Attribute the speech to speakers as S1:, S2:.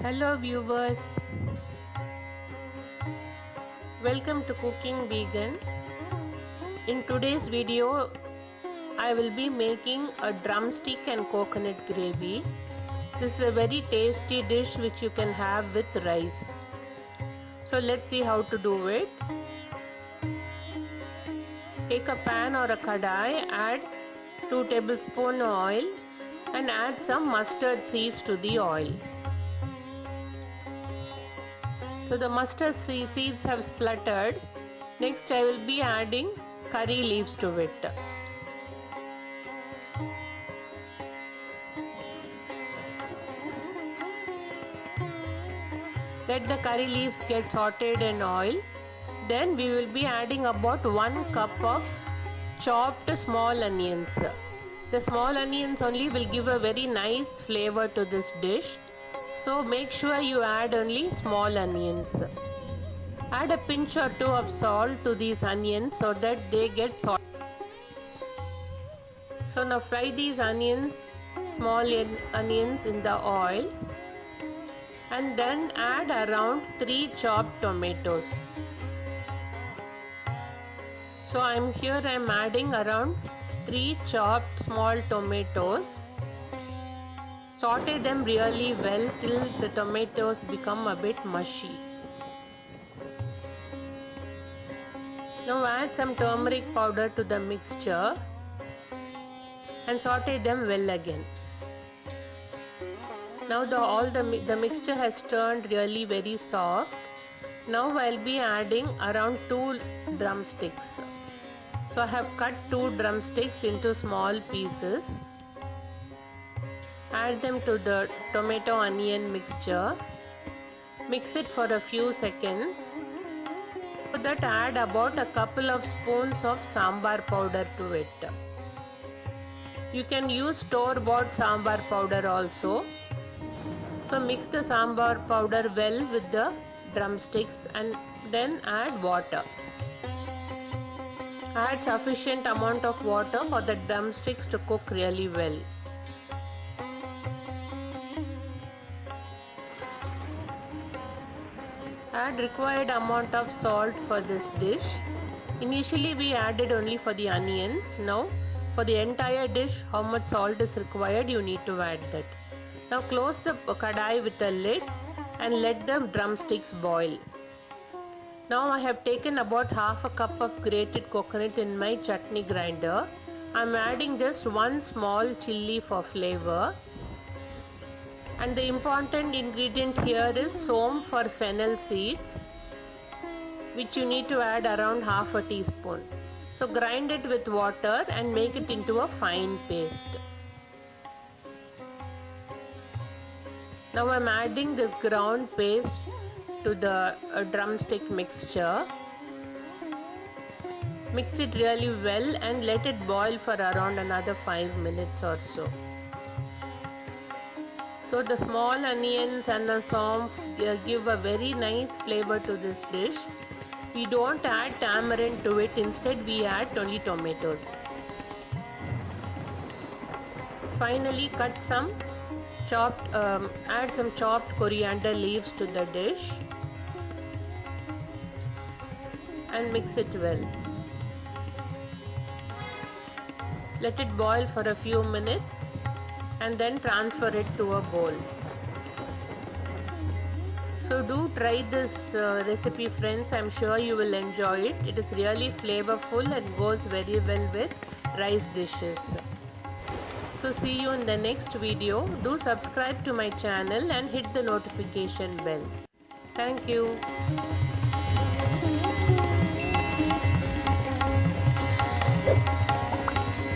S1: Hello viewers, welcome to Cooking Vegan. In today's video, I will be making a drumstick and coconut gravy. This is a very tasty dish which you can have with rice. So let's see how to do it. Take a pan or a kadai, add 2 tablespoons oil and add some mustard seeds to the oil. So the mustard seeds have spluttered. Next I will be adding curry leaves to it. Let the curry leaves get sauteed in oil. Then we will be adding about 1 cup of chopped small onions. The small onions only will give a very nice flavor to this dish. So make sure you add only small onions. Add a pinch or 2 of salt to these onions so that they get salty. So now fry these onions, small onions in the oil, and then add around 3 chopped tomatoes. So I'm adding around 3 chopped small tomatoes. Saute them really well till the tomatoes become a bit mushy. Now add some turmeric powder to the mixture and saute them well again. Now the mixture has turned really very soft. Now I'll be adding around 2 drumsticks. So I have cut 2 drumsticks into small pieces. Add them to the tomato onion mixture. Mix it for a few seconds. For that add about a couple of spoons of sambar powder to it. You can use store-bought sambar powder also. So mix the sambar powder well with the drumsticks and then add water. Add sufficient amount of water for the drumsticks to cook really well. Add required amount of salt for this dish. Initially we added only for the onions. Now for the entire dish, how much salt is required, you need to add that. Now close the kadai with a lid and let the drumsticks boil. Now I have taken about half a cup of grated coconut in my chutney grinder. I am adding just 1 small chilli for flavor. And the important ingredient here is som for fennel seeds, which you need to add around half a teaspoon. So grind it with water and make it into a fine paste. Now I am adding this ground paste to the drumstick mixture. Mix it really well and let it boil for around another 5 minutes or so. So the small onions and the som give a very nice flavor to this dish. We don't add tamarind to it, instead we add only tomatoes. Finally add some chopped coriander leaves to the dish and mix it well. Let it boil for a few minutes and then transfer it to a bowl. So do try this recipe friends, I'm sure you will enjoy it. It is really flavorful and goes very well with rice dishes. So see you in the next video. Do subscribe to my channel and hit the notification bell. Thank you.